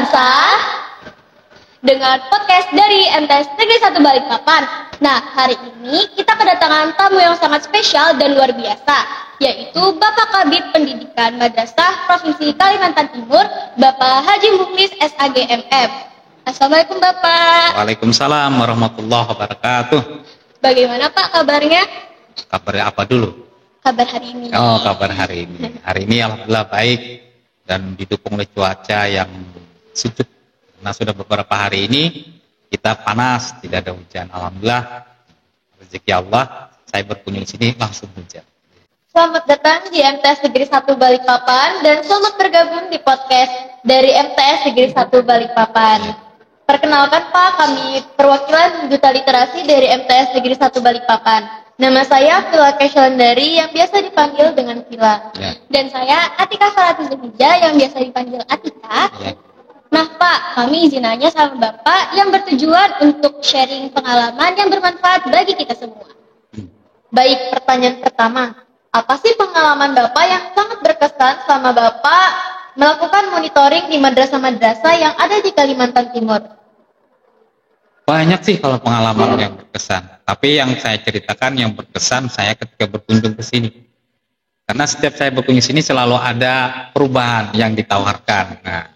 bangsa dengan podcast dari MTS Negeri 1 Balikpapan. Nah, hari ini kita kedatangan tamu yang sangat spesial dan luar biasa, yaitu Bapak Kabid Pendidikan Madrasah Provinsi Kalimantan Timur, Bapak Haji Muklis SAGMM. Assalamualaikum Bapak. Waalaikumsalam warahmatullahi wabarakatuh. Bagaimana Pak kabarnya? Kabarnya apa dulu? Kabar hari ini. Oh, kabar hari ini. Hari ini alhamdulillah baik dan didukung oleh cuaca yang sejuk. Nah, sudah beberapa hari ini kita panas, tidak ada hujan. Alhamdulillah, rezeki Allah, saya berkunjung sini langsung hujan. Selamat datang di MTS Negeri 1 Balikpapan dan selamat bergabung di podcast dari MTS Negeri 1 Balikpapan. Perkenalkan Pak, kami perwakilan Duta Literasi dari MTS Negeri 1 Balikpapan. Nama saya Vila Keshalandari yang biasa dipanggil dengan Vila. Ya. Dan saya Atika Farati Zulhijjah yang biasa dipanggil Atika. Ya. Nah Pak, kami izin nanya sama Bapak yang bertujuan untuk sharing pengalaman yang bermanfaat bagi kita semua. Baik, pertanyaan pertama. Apa sih pengalaman Bapak yang sangat berkesan sama Bapak melakukan monitoring di madrasah-madrasah yang ada di Kalimantan Timur? Banyak sih kalau pengalaman yang berkesan. Tapi yang saya ceritakan yang berkesan saya ketika berkunjung ke sini. Karena setiap saya berkunjung ke sini selalu ada perubahan yang ditawarkan. Nah,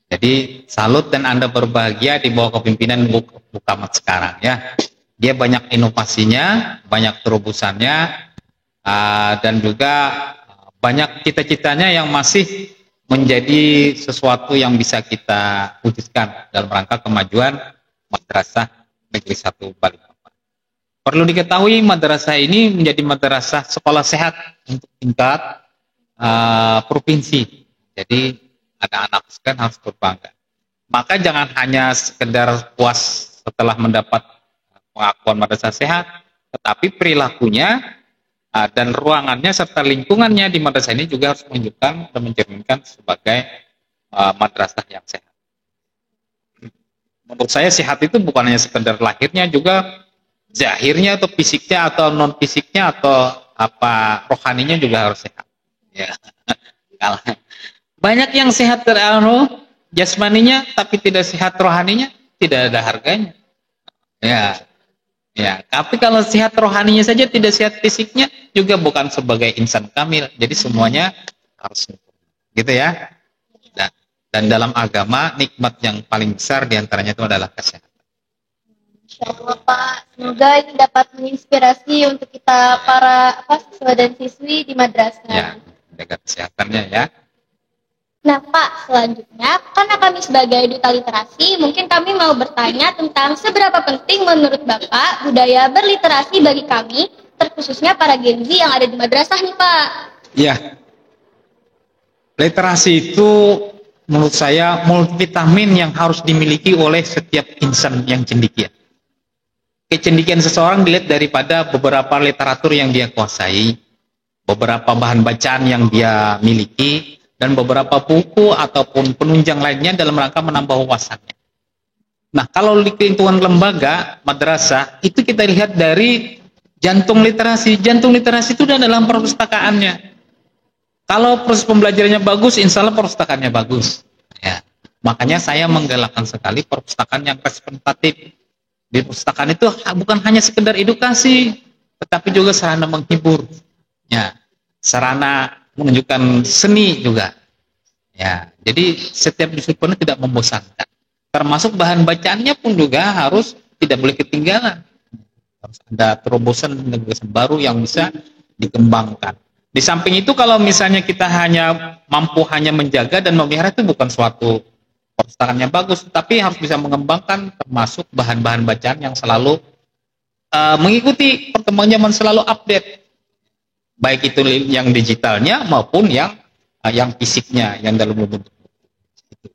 jadi salut dan Anda berbahagia di bawah kepemimpinan Bu Camat sekarang ya. Dia banyak inovasinya, banyak terobosannya, dan juga banyak cita-citanya yang masih menjadi sesuatu yang bisa kita wujudkan dalam rangka kemajuan Madrasah Negeri 1 Balikpapan. Perlu diketahui madrasah ini menjadi madrasah sekolah sehat untuk tingkat provinsi. Jadi anak-anak kan harus berbangga. Maka jangan hanya sekedar puas setelah mendapat pengakuan madrasah sehat, tetapi perilakunya dan ruangannya serta lingkungannya di madrasah ini juga harus menunjukkan dan mencerminkan sebagai madrasah yang sehat. Menurut saya sehat itu bukan hanya sekedar lahirnya, juga zahirnya atau fisiknya atau non fisiknya atau apa rohaninya juga harus sehat. Ya. Banyak yang sehat jasmaninya tapi tidak sehat rohaninya, tidak ada harganya. Ya, tapi kalau sehat rohaninya saja tidak sehat fisiknya juga bukan sebagai insan kamil. Jadi semuanya harus gitu ya. Dan dalam agama nikmat yang paling besar diantaranya itu adalah kesehatan. Insyaallah Pak, semoga ini dapat menginspirasi untuk kita para siswa dan siswi di madrasah. Ya, jaga kesehatannya ya. Nah Pak, selanjutnya karena kami sebagai Duta Literasi, mungkin kami mau bertanya tentang seberapa penting menurut Bapak budaya berliterasi bagi kami, terkhususnya para Gen Z yang ada di madrasah nih Pak. Iya. Literasi itu menurut saya multivitamin yang harus dimiliki oleh setiap insan yang cendekia. Kecendikian seseorang dilihat daripada beberapa literatur yang dia kuasai, beberapa bahan bacaan yang dia miliki, dan beberapa buku ataupun penunjang lainnya dalam rangka menambah wawasannya. Nah, kalau di lingkungan lembaga, madrasah, itu kita lihat dari jantung literasi. Jantung literasi itu dalam perpustakaannya. Kalau proses pembelajarannya bagus, insya Allah perpustakaannya bagus. Ya. Makanya saya menggalakkan sekali perpustakaan yang representatif. Di perpustakaan itu bukan hanya sekedar edukasi, tetapi juga sarana menghibur. Ya. Sarana menunjukkan seni juga. Ya, jadi setiap disiplin tidak membosankan. Termasuk bahan bacaannya pun juga harus tidak boleh ketinggalan. Harus ada terobosan baru yang bisa dikembangkan. Di samping itu kalau misalnya kita hanya mampu hanya menjaga dan memelihara itu bukan suatu perpustakaan yang bagus, tapi harus bisa mengembangkan termasuk bahan-bahan bacaan yang selalu mengikuti perkembangan zaman, selalu update. Baik itu yang digitalnya maupun yang fisiknya, yang dalam bentuk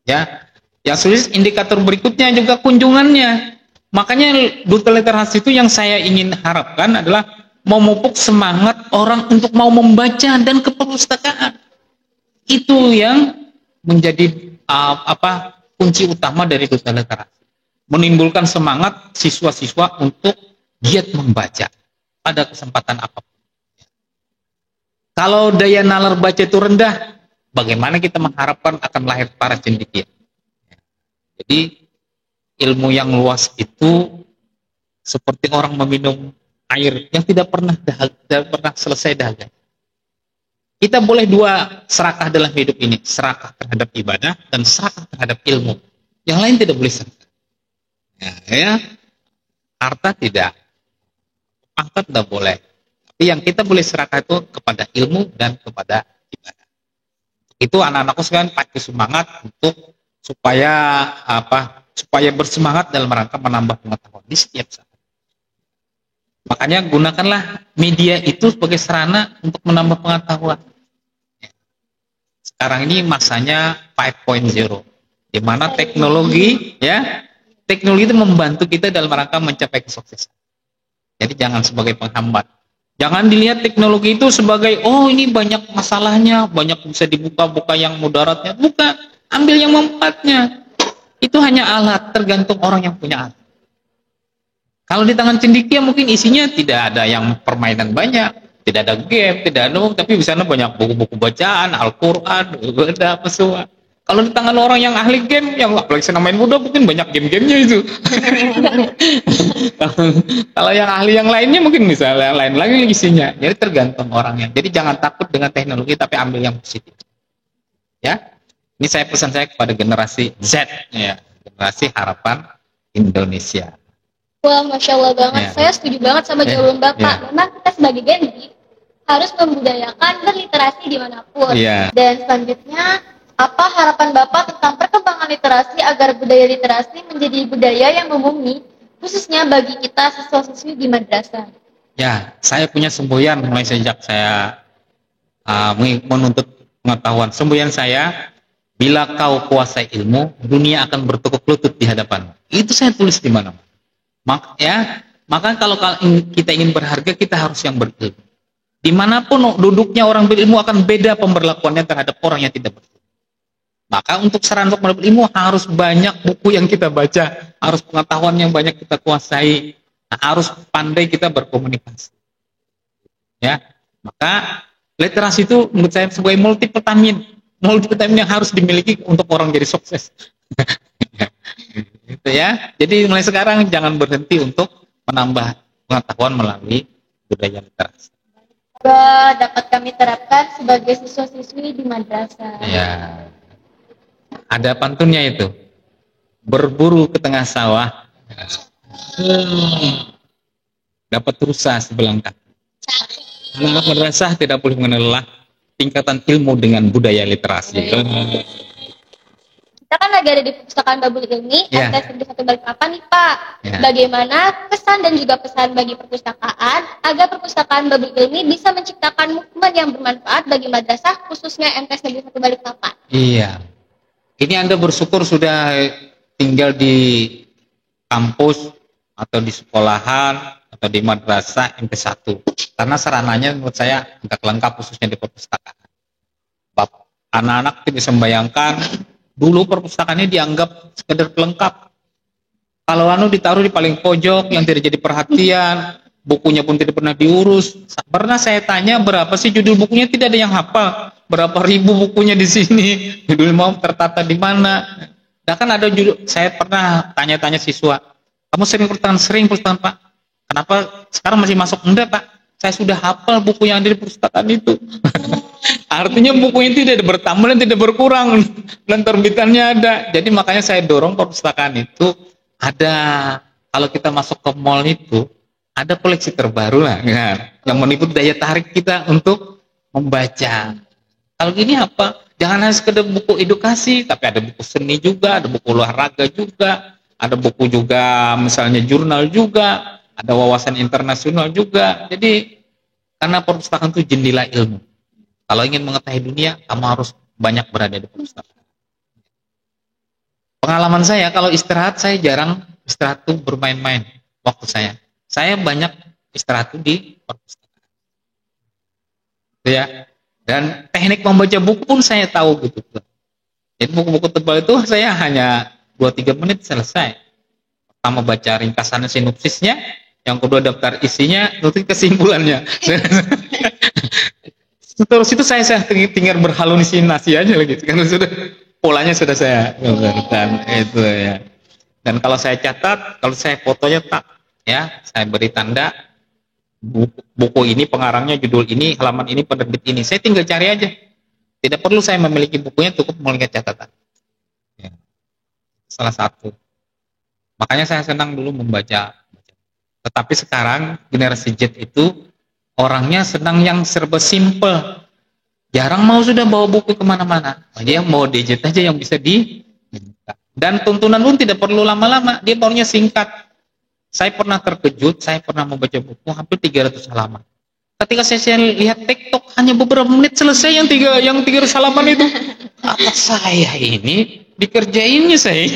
ya. Yang sulit indikator berikutnya juga kunjungannya. Makanya Duta Literasi itu yang saya ingin harapkan adalah memupuk semangat orang untuk mau membaca dan ke perpustakaan. Itu yang menjadi kunci utama dari Duta Literasi. Menimbulkan semangat siswa-siswa untuk giat membaca pada kesempatan apapun. Kalau daya nalar baca itu rendah, bagaimana kita mengharapkan akan lahir para cendekia? Jadi ilmu yang luas itu seperti orang meminum air yang tidak pernah selesai dahaga. Kita boleh dua serakah dalam hidup ini, serakah terhadap ibadah dan serakah terhadap ilmu. Yang lain tidak boleh serakah. Ya, harta tidak, pangkat tidak boleh. Tapi yang kita boleh serakah itu kepada ilmu dan kepada ibadah. Itu anak-anakku sekalian pakai semangat untuk supaya bersemangat dalam rangka menambah pengetahuan di setiap saat. Makanya gunakanlah media itu sebagai sarana untuk menambah pengetahuan. Sekarang ini masanya 5.0, di mana teknologi itu membantu kita dalam rangka mencapai kesuksesan. Jadi jangan sebagai penghambat. Jangan dilihat teknologi itu sebagai ini banyak masalahnya, banyak bisa dibuka-buka yang mudaratnya. Bukan, ambil yang manfaatnya. Itu hanya alat, tergantung orang yang punya alat. Kalau di tangan cendekia mungkin isinya tidak ada yang permainan banyak, tidak ada game, tidak ada, tapi di sana banyak buku-buku bacaan, Al-Quran, ada apa semua. Kalau di tangan orang yang ahli game, yang apalagi senang main muda, mungkin banyak game-gamenya itu. Kalau yang ahli yang lainnya mungkin misalnya lain lagi isinya. Jadi tergantung orangnya. Jadi jangan takut dengan teknologi, tapi ambil yang positif. Ya, ini pesan saya kepada generasi Z, ya, generasi harapan Indonesia. Wah, Masya Allah banget. Saya setuju banget sama jawaban Bapak. Memang kita sebagai Gen Z harus membudayakan berliterasi dimanapun. Dan selanjutnya, apa harapan Bapak tentang perkembangan literasi agar budaya literasi menjadi budaya yang umumi, khususnya bagi kita siswa-siswi di madrasah? Ya, saya punya semboyan mulai sejak saya menuntut pengetahuan. Semboyan saya, bila kau kuasai ilmu, dunia akan bertekuk lutut di hadapanmu. Itu saya tulis di mana. Maka kalau kita ingin berharga, kita harus yang berilmu. Dimanapun duduknya orang berilmu akan beda pemberlakuannya terhadap orang yang tidak berilmu. Maka untuk saran untuk berilmu harus banyak buku yang kita baca, harus pengetahuan yang banyak kita kuasai, harus pandai kita berkomunikasi. Ya, maka literasi itu menurut saya sebagai multivitamin yang harus dimiliki untuk orang jadi sukses. Gitu ya. Jadi mulai sekarang jangan berhenti untuk menambah pengetahuan melalui budaya literasi. Dapat kami terapkan sebagai siswa-siswi di madrasah. Ya. Ada pantunnya itu. Berburu ke tengah sawah. Dapat rusa sebelang kaki. Anak madrasah tidak boleh mengelola tingkatan ilmu dengan budaya literasi. Kita kan lagi ada di perpustakaan Babul Ilmi, MTS Negeri 1 Balikpapan nih Pak. Bagaimana kesan dan juga pesan bagi perpustakaan agar perpustakaan Babul Ilmi bisa menciptakan movement yang bermanfaat bagi madrasah, khususnya MTS Negeri 1 Balikpapan? Iya. Ini Anda bersyukur sudah tinggal di kampus atau di sekolahan atau di madrasah MTS 1. Karena sarananya menurut saya agak lengkap khususnya di perpustakaan. Anak-anak tidak bisa membayangkan dulu perpustakaannya dianggap sekedar pelengkap. Kalau ditaruh di paling pojok yang tidak jadi perhatian, bukunya pun tidak pernah diurus. Pernah saya tanya berapa sih judul bukunya, tidak ada yang hafal. Berapa ribu bukunya di sini, judulnya mau tertata di mana. Nah kan ada judul, saya pernah tanya-tanya siswa, kamu sering perpustakaan Pak? Kenapa sekarang masih masuk? Enggak Pak, saya sudah hafal buku yang ada di perpustakaan itu. Artinya buku itu tidak bertambah dan tidak berkurang, dan terbitannya ada. Jadi makanya saya dorong perpustakaan itu ada, kalau kita masuk ke mall itu ada koleksi terbaru lah, kan? Yang menipu daya tarik kita untuk membaca. Kalau gini apa? Jangan hanya sekedar buku edukasi, tapi ada buku seni juga, ada buku olahraga juga, ada buku juga misalnya jurnal juga, ada wawasan internasional juga. Jadi karena perpustakaan itu jendela ilmu. Kalau ingin mengetahui dunia, kamu harus banyak berada di perpustakaan. Pengalaman saya, kalau istirahat, saya jarang istirahat itu bermain-main waktu saya. Saya banyak istirahat itu di perpustakaan. Ya. Dan teknik membaca buku pun saya tahu gitu. Jadi buku-buku tebal itu saya hanya 2-3 menit selesai. Pertama baca ringkasannya, sinopsisnya, yang kedua daftar isinya, nanti kesimpulannya. Terus itu saya tinggal berhalusinasi aja lagi, karena sudah polanya sudah saya gambarkan itu ya. Dan kalau saya catat, kalau saya fotonya tak ya, saya beri tanda buku ini pengarangnya judul ini, halaman ini, penerbit ini. Saya tinggal cari aja. Tidak perlu saya memiliki bukunya, cukup melihat catatan. Ya. Salah satu. Makanya saya senang dulu membaca. Tetapi sekarang generasi Z itu orangnya senang yang serba simple. Jarang mau sudah bawa buku kemana-mana. Dia mau gadget aja yang bisa dan tuntunan pun tidak perlu lama-lama. Dia maunya singkat. Saya pernah terkejut, saya pernah membaca buku hampir 300 halaman. Ketika saya lihat TikTok hanya beberapa menit selesai yang 300 halaman itu. Apa saya ini dikerjainnya saya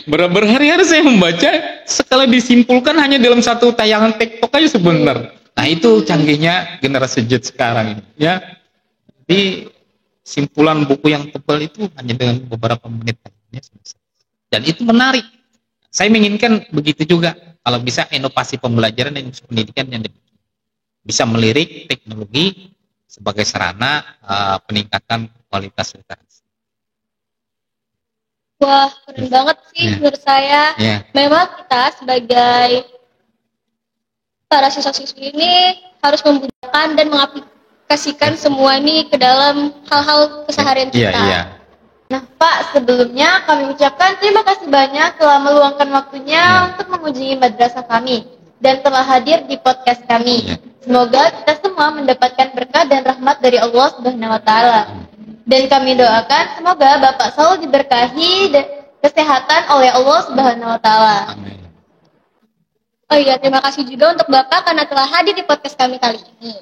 berhari-hari saya membaca, sekali disimpulkan hanya dalam satu tayangan TikTok aja sebentar. Nah itu canggihnya generasi Z sekarang ini ya. Jadi simpulan buku yang tebal itu hanya dengan beberapa menit ya, dan itu menarik. Saya menginginkan begitu juga kalau bisa inovasi pembelajaran dan pendidikan yang bisa melirik teknologi sebagai sarana peningkatan kualitas literasi. Wah, keren banget sih menurut saya. Memang kita sebagai para siswa-siswi ini harus memudahkan dan mengaplikasikan semua ini ke dalam hal-hal keseharian kita. Nah, Pak, sebelumnya kami ucapkan terima kasih banyak telah meluangkan waktunya untuk mengunjungi madrasah kami dan telah hadir di podcast kami. Semoga kita semua mendapatkan berkah dan rahmat dari Allah Subhanahu wa taala. Dan kami doakan semoga Bapak selalu diberkahi kesehatan oleh Allah Subhanahu wa taala. Oh iya, terima kasih juga untuk Bapak karena telah hadir di podcast kami kali ini.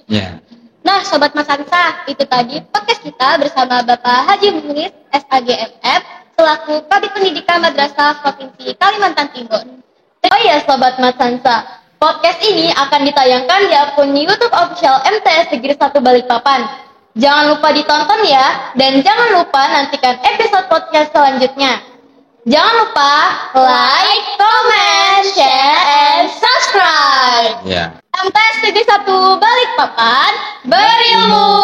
Nah, Sobat Mas Hansa, itu tadi podcast kita bersama Bapak Haji Munis, SAGMF, selaku Kabid Pendidikan Madrasah Provinsi Kalimantan Timur. Oh iya, Sobat Mas Hansa, podcast ini akan ditayangkan di akun YouTube official MTS Negeri 1 Balikpapan. Jangan lupa ditonton ya, dan jangan lupa nantikan episode podcast selanjutnya. Jangan lupa like, comment, share, and subscribe. MTS Negeri 1 Balikpapan, berilmu